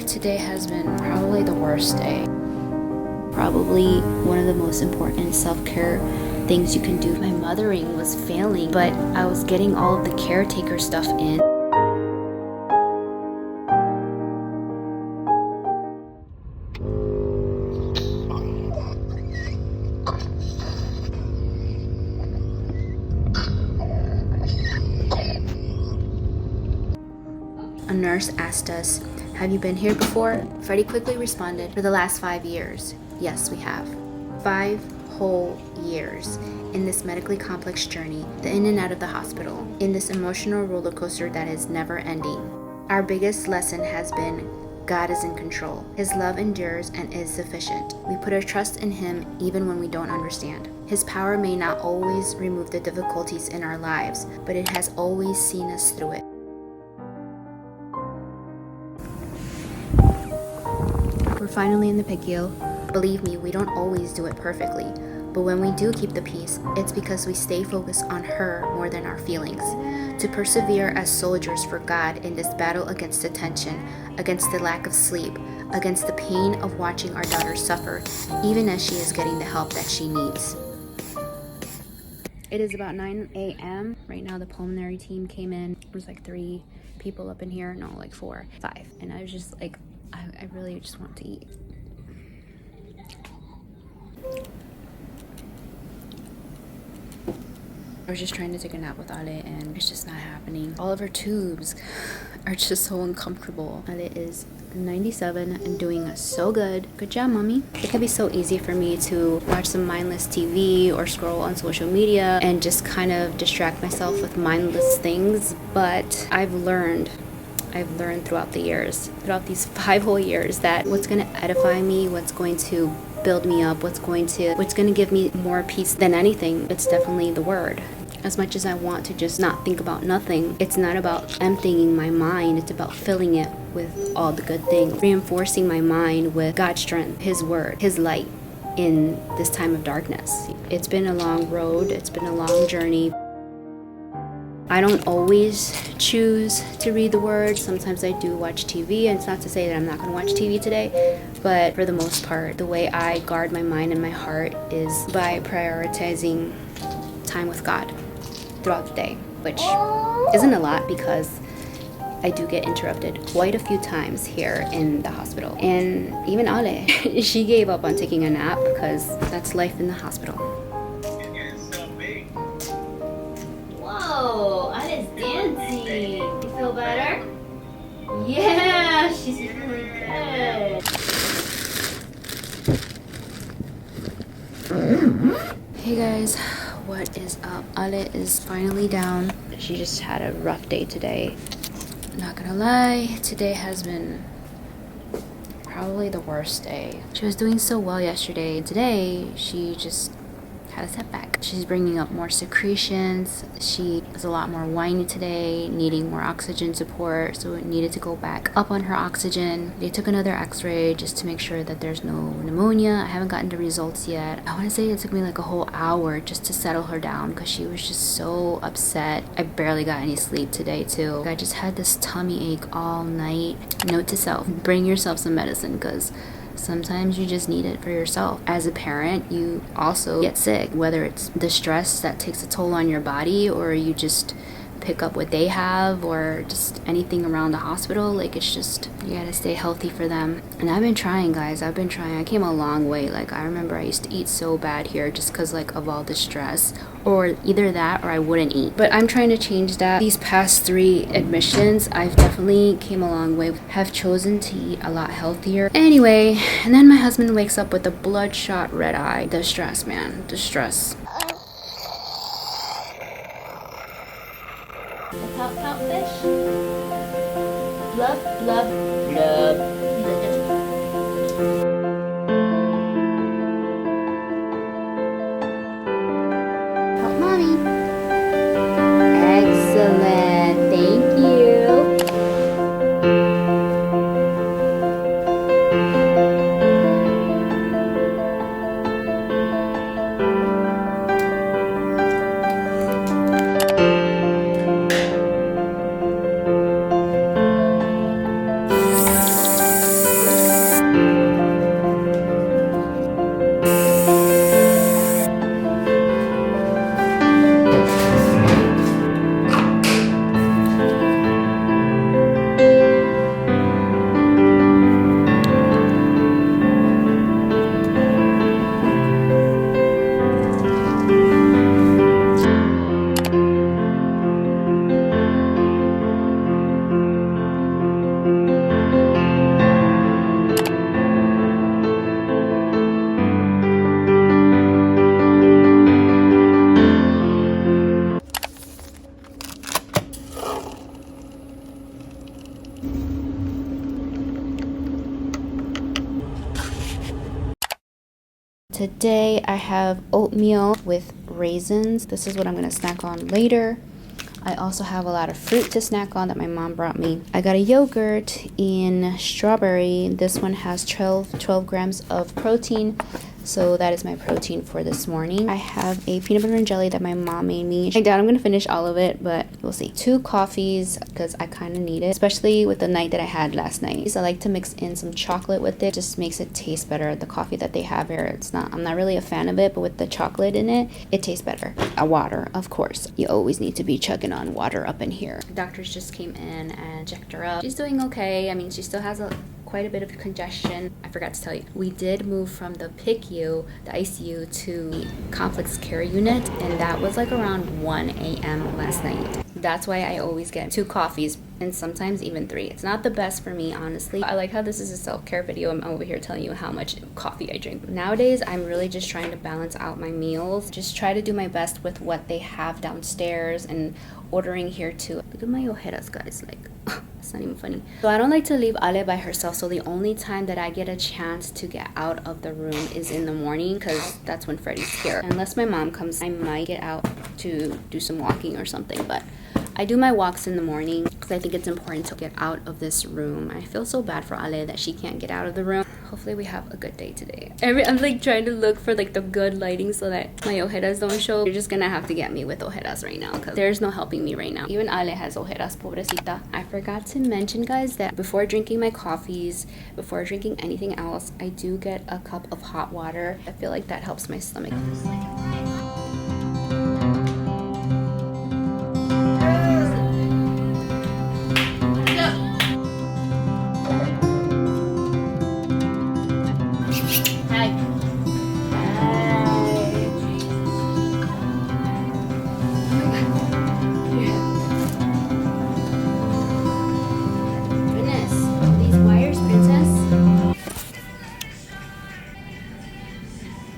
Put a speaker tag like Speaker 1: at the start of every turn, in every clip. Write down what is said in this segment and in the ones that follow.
Speaker 1: Today has been probably the worst day. Probably one of the most important self-care things you can do. My mothering was failing, but I was getting all of the caretaker stuff in. A nurse asked us, "Have you been here before?" Freddie quickly responded, "For the last 5 years. Yes, we have. 5 whole years in this medically complex journey, the in and out of the hospital, in this emotional roller coaster that is never ending. Our biggest lesson has been God is in control. His love endures and is sufficient. We put our trust in Him even when we don't understand. His power may not always remove the difficulties in our lives, but it has always seen us through it." We're finally in the PICU. Believe me, we don't always do it perfectly, but when we do keep the peace, it's because we stay focused on her more than our feelings. To persevere as soldiers for God in this battle against the tension, against the lack of sleep, against the pain of watching our daughter suffer, even as she is getting the help that she needs. It is about 9 a.m. Right now the pulmonary team came in. There's like 3 people up in here. No, like 4, 5. And I was just like, I really just want to eat. I was just trying to take a nap with Ale and it's just not happening. All of her tubes are just so uncomfortable. Ale is 97 and doing so good. Good job, mommy. It can be so easy for me to watch some mindless TV or scroll on social media and just kind of distract myself with mindless things, but I've learned throughout the years, throughout these 5 whole years, that what's going to edify me, what's going to build me up, what's going to give me more peace than anything, it's definitely the Word. As much as I want to just not think about nothing, it's not about emptying my mind, it's about filling it with all the good things, reinforcing my mind with God's strength, His Word, His light in this time of darkness. It's been a long road, it's been a long journey. I don't always choose to read the Word. Sometimes I do watch TV, and it's not to say that I'm not going to watch TV today, but for the most part, the way I guard my mind and my heart is by prioritizing time with God throughout the day, which isn't a lot because I do get interrupted quite a few times here in the hospital. And even Ale, she gave up on taking a nap because that's life in the hospital. Whoa, Ale's dancing. You feel better? Yeah, she's really good. Hey guys, what is up? Ale is finally down. She just had a rough day today. Not gonna lie, today has been probably the worst day. She was doing so well yesterday. Today, she just had a setback. She's bringing up more secretions. She is a lot more whiny today, needing more oxygen support, so it needed to go back up on her oxygen. They took another x-ray just to make sure that there's no pneumonia. I haven't gotten the results yet. I want to say it took me like a whole hour just to settle her down because she was just so upset. I barely got any sleep today too. I just had this tummy ache all night. Note to self, bring yourself some medicine because sometimes you just need it for yourself. As a parent, you also get sick, whether it's the stress that takes a toll on your body or you just pick up what they have or just anything around the hospital. Like, it's just, you gotta stay healthy for them. And I've been trying, guys. I've been trying. I came a long way. Like, I remember I used to eat so bad here just because like of all the stress, or either that or I wouldn't eat. But I'm trying to change that. These past 3 admissions, I've definitely came a long way. Have chosen to eat a lot healthier. Anyway, and then my husband wakes up with a bloodshot red eye. The stress, man. The stress. Pout pout fish. Blub blub blub. Help mommy. Excellent. Thank you. Today I have oatmeal with raisins. This is what I'm gonna snack on later. I also have a lot of fruit to snack on that my mom brought me. I got a yogurt in strawberry. This one has 12 grams of protein. So that is my protein for this morning. I have a peanut butter and jelly that my mom made me. I doubt I'm gonna finish all of it, but we'll see. 2 coffees because I kind of need it, especially with the night that I had last night. So I like to mix in some chocolate with it. Just makes it taste better. The coffee that they have here, I'm not really a fan of it, but with the chocolate in it, it tastes better. Water, of course. You always need to be chugging on water up in here. The doctors just came in and checked her up. She's doing okay. I mean, she still has quite a bit of congestion. I forgot to tell you, we did move from the PICU, the ICU, to the complex care unit, and that was like around 1 a.m. last night. That's why I always get 2 coffees and sometimes even 3. It's not the best for me, honestly. I like how this is a self-care video. I'm over here telling you how much coffee I drink. Nowadays, I'm really just trying to balance out my meals. Just try to do my best with what they have downstairs and ordering here too. Look at my ojeras, guys. Like, it's not even funny. So I don't like to leave Ale by herself. So the only time that I get a chance to get out of the room is in the morning, because that's when Freddie's here. Unless my mom comes, I might get out to do some walking or something. But I do my walks in the morning because I think it's important to get out of this room. I feel so bad for Ale that she can't get out of the room. Hopefully we have a good day today. I'm like trying to look for like the good lighting so that my ojeras don't show. You're just gonna have to get me with ojeras right now because there's no helping me right now. Even Ale has ojeras, pobrecita. I forgot to mention, guys, that before drinking my coffees, before drinking anything else, I do get a cup of hot water. I feel like that helps my stomach.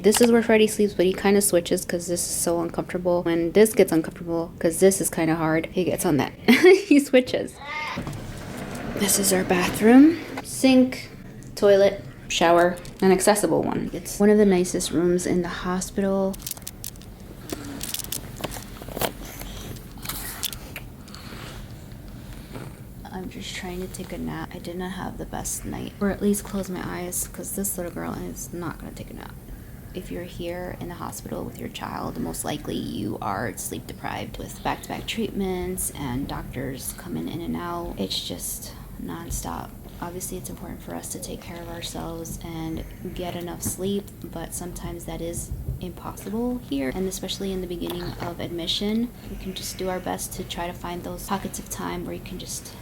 Speaker 1: This is where Freddie sleeps, but he kind of switches because this is so uncomfortable. When this gets uncomfortable, because this is kind of hard, he gets on that. He switches. This is our bathroom. Sink, toilet, shower, an accessible one. It's one of the nicest rooms in the hospital. I'm just trying to take a nap. I did not have the best night, or at least close my eyes, because this little girl is not going to take a nap. If you're here in the hospital with your child, most likely you are sleep deprived with back-to-back treatments and doctors coming in and out. It's just non-stop. Obviously, it's important for us to take care of ourselves and get enough sleep, but sometimes that is impossible here, and especially in the beginning of admission. We can just do our best to try to find those pockets of time where you can just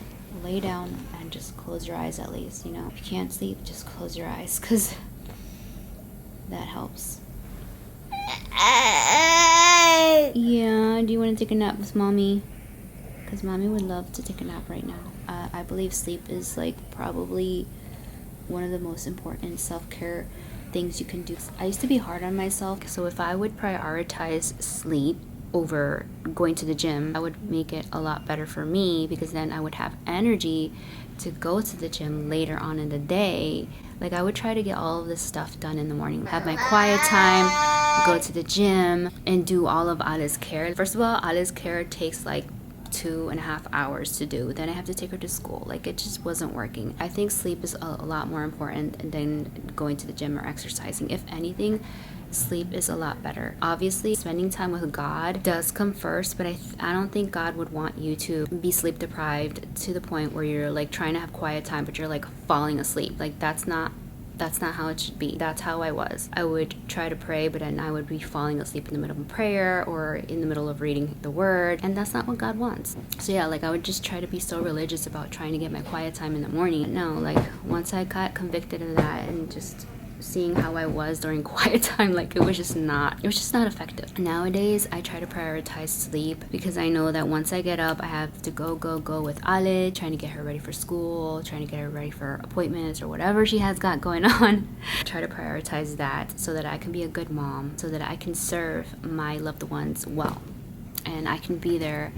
Speaker 1: lay down and just close your eyes at least, you know. If you can't sleep, just close your eyes, because that helps. Yeah, do you want to take a nap with mommy? Because mommy would love to take a nap right now. I believe sleep is like probably one of the most important self-care things you can do. I used to be hard on myself, so if I would prioritize sleep over going to the gym, I would make it a lot better for me, because then I would have energy to go to the gym later on in the day. Like, I would try to get all of this stuff done in the morning, have my quiet time, go to the gym, and do all of Ale's care. First of all, Ale's care takes like 2.5 hours to do. Then I have to take her to school. Like, it just wasn't working. I think sleep is a lot more important than going to the gym or exercising. If anything, sleep is a lot better. Obviously, spending time with God does come first, but I don't think God would want you to be sleep deprived to the point where you're like trying to have quiet time, but you're like falling asleep. Like, that's not how it should be. That's how I was. I would try to pray, but then I would be falling asleep in the middle of a prayer or in the middle of reading the word, and that's not what God wants. So yeah, like, I would just try to be so religious about trying to get my quiet time in the morning. No, like, once I got convicted of that and just seeing how I was during quiet time, like, it was just not effective. Nowadays, I try to prioritize sleep, because I know that once I get up, I have to go with Ale, trying to get her ready for school, trying to get her ready for appointments or whatever she has got going on. Try to prioritize that so that I can be a good mom, so that I can serve my loved ones well, and I can be there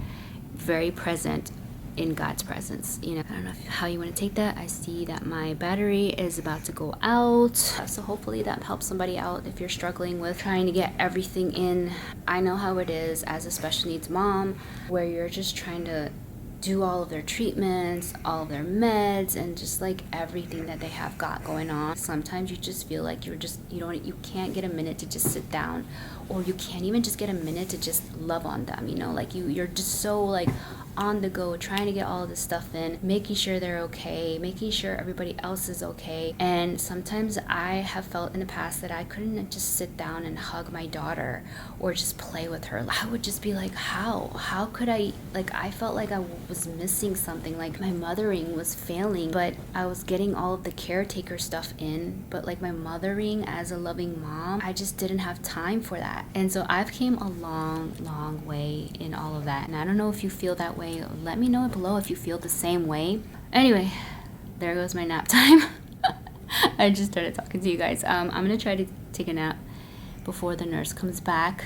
Speaker 1: very present in God's presence. You know, I don't know how you want to take that. I see that my battery is about to go out, so hopefully that helps somebody out if you're struggling with trying to get everything in. I know how it is as a special needs mom, where you're just trying to do all of their treatments, all of their meds, and just like everything that they have got going on. Sometimes you just feel like you can't get a minute to just sit down, or you can't even just get a minute to just love on them, you know, like you're just so like on the go trying to get all of this stuff in, making sure they're okay, making sure everybody else is okay. And sometimes I have felt in the past that I couldn't just sit down and hug my daughter or just play with her. I would just be like, how could I, like, I felt like I was missing something, like my mothering was failing, but I was getting all of the caretaker stuff in, but like my mothering as a loving mom, I just didn't have time for that. And so I've came a long way in all of that, and I don't know if you feel that way. Let me know below if you feel the same way. Anyway, there goes my nap time. I just started talking to you guys. I'm gonna try to take a nap before the nurse comes back.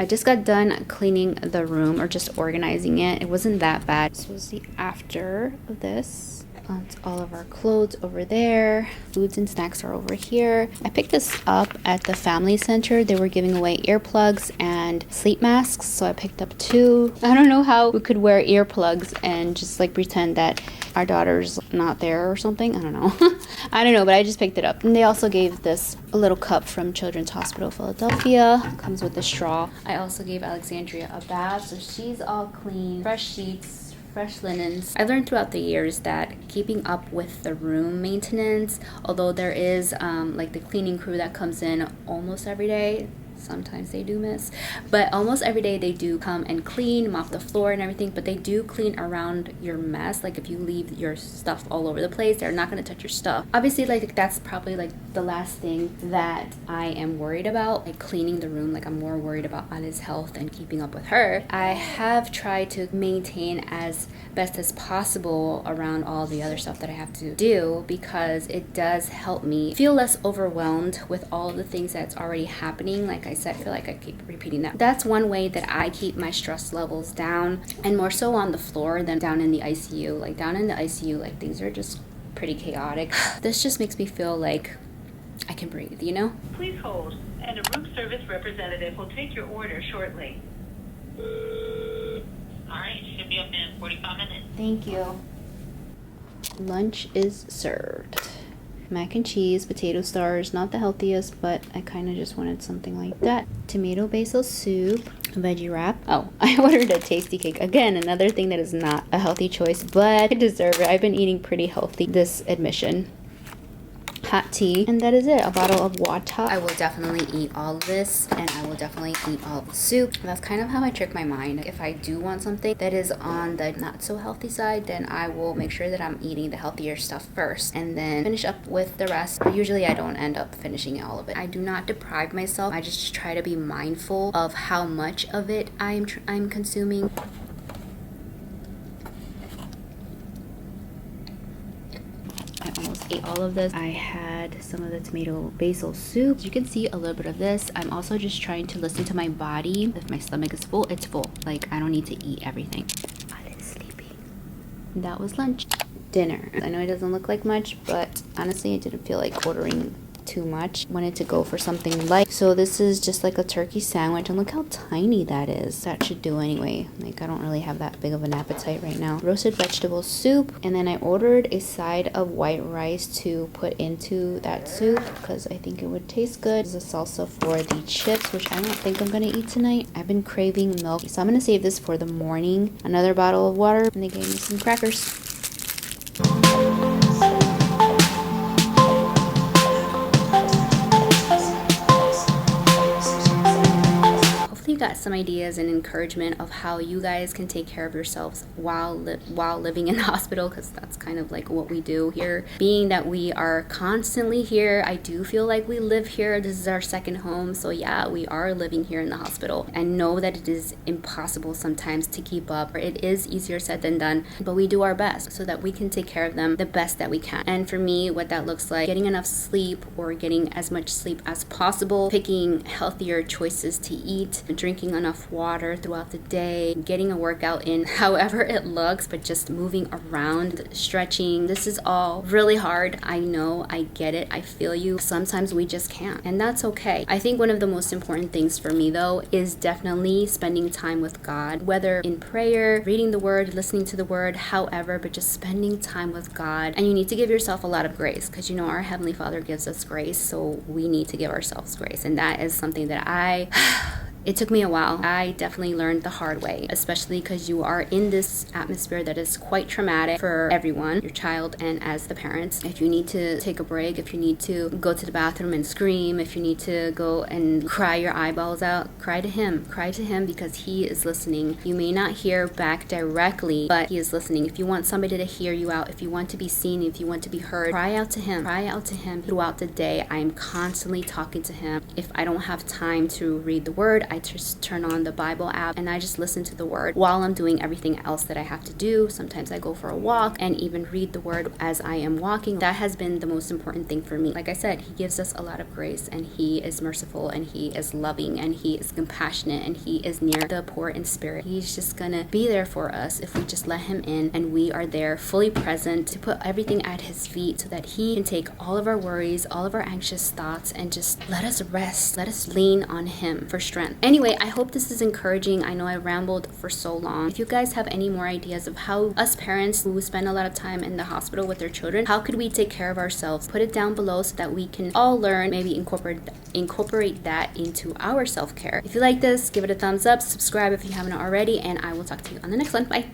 Speaker 1: I just got done cleaning the room, or just organizing it. It wasn't that bad. This was the after of this. It's all of our clothes over there. Foods and snacks are over here. I picked this up at the family center. They were giving away earplugs and sleep masks, so I picked up 2. I don't know how we could wear earplugs and just like pretend that our daughter's not there or something. I don't know. I don't know, but I just picked it up. And they also gave this a little cup from Children's Hospital Philadelphia. Comes with a straw. I also gave Alexandria a bath, so she's all clean. Fresh sheets, fresh linens. I learned throughout the years that keeping up with the room maintenance, although there is like the cleaning crew that comes in almost every day, sometimes they do miss, but almost every day they do come and clean, mop the floor and everything, but they do clean around your mess. Like if you leave your stuff all over the place, they're not going to touch your stuff. Obviously, like that's probably like the last thing that I am worried about, like cleaning the room. Like I'm more worried about Ali's health and keeping up with her. I have tried to maintain as best as possible around all the other stuff that I have to do, because it does help me feel less overwhelmed with all of the things that's already happening. Like I said, I feel like I keep repeating that. That's one way that I keep my stress levels down, and more so on the floor than down in the ICU. Like down in the ICU, like things are just pretty chaotic. This just makes me feel like I can breathe, you know?
Speaker 2: Please hold, and a room service representative will take your order shortly. Alright, should be up in 45 minutes.
Speaker 1: Thank you. Lunch is served. Mac and cheese, potato stars, not the healthiest, but I kind of just wanted something like that. Tomato basil soup, veggie wrap. Oh, I ordered a tasty cake. Again, another thing that is not a healthy choice, but I deserve it. I've been eating pretty healthy, this admission. Hot tea, and that is it. A bottle of water. I will definitely eat all of this, and I will definitely eat all of the soup. That's kind of how I trick my mind. If I do want something that is on the not so healthy side, then I will make sure that I'm eating the healthier stuff first and then finish up with the rest. But usually I don't end up finishing all of it. I do not deprive myself. I just try to be mindful of how much of it I'm consuming. I almost ate all of this. I had some of the tomato basil soup. As you can see a little bit of this. I'm also just trying to listen to my body. If my stomach is full, it's full. Like I don't need to eat everything. I was sleeping. That was lunch. Dinner. I know it doesn't look like much, but honestly I didn't feel like ordering too much. Wanted to go for something light. So this is just like a turkey sandwich, and look how tiny that is. That should do anyway. Like I don't really have that big of an appetite right now. Roasted vegetable soup, and then I ordered a side of white rice to put into that soup because I think it would taste good. This is a salsa for the chips, which I don't think I'm gonna eat tonight. I've been craving milk, so I'm gonna save this for the morning. Another bottle of water, and they gave me some crackers. got some ideas and encouragement of how you guys can take care of yourselves while living in the hospital, because that's kind of like what we do here. Being that we are constantly here, I do feel like we live here. This is our second home. So yeah, we are living here in the hospital. I know that it is impossible sometimes to keep up. It is easier said than done, but we do our best so that we can take care of them the best that we can. And for me, what that looks like, getting enough sleep or getting as much sleep as possible, picking healthier choices to eat, drinking enough water throughout the day, getting a workout in however it looks, but just moving around, stretching. This is all really hard. I know, I get it, I feel you. Sometimes we just can't, and that's okay. I think one of the most important things for me though is definitely spending time with God, whether in prayer, reading the word, listening to the word, however, but just spending time with God. And you need to give yourself a lot of grace, because you know our Heavenly Father gives us grace, so we need to give ourselves grace. And that is something that it took me a while. I definitely learned the hard way, especially because you are in this atmosphere that is quite traumatic for everyone, your child and as the parents. If you need to take a break, if you need to go to the bathroom and scream, if you need to go and cry your eyeballs out, cry to him. Cry to him, because he is listening. You may not hear back directly, but he is listening. If you want somebody to hear you out, if you want to be seen, if you want to be heard, cry out to him. Cry out to him throughout the day. I am constantly talking to him. If I don't have time to read the word, I just turn on the Bible app and I just listen to the word while I'm doing everything else that I have to do. Sometimes I go for a walk and even read the word as I am walking. That has been the most important thing for me. Like I said, he gives us a lot of grace, and he is merciful, and he is loving, and he is compassionate, and he is near the poor in spirit. He's just gonna be there for us if we just let him in, and we are there fully present to put everything at his feet so that he can take all of our worries, all of our anxious thoughts, and just let us rest. Let us lean on him for strength. Anyway, I hope this is encouraging. I know I rambled for so long. If you guys have any more ideas of how us parents who spend a lot of time in the hospital with their children, how could we take care of ourselves, put it down below so that we can all learn, maybe incorporate that into our self-care. If you like this, give it a thumbs up, subscribe if you haven't already, and I will talk to you on the next one. Bye.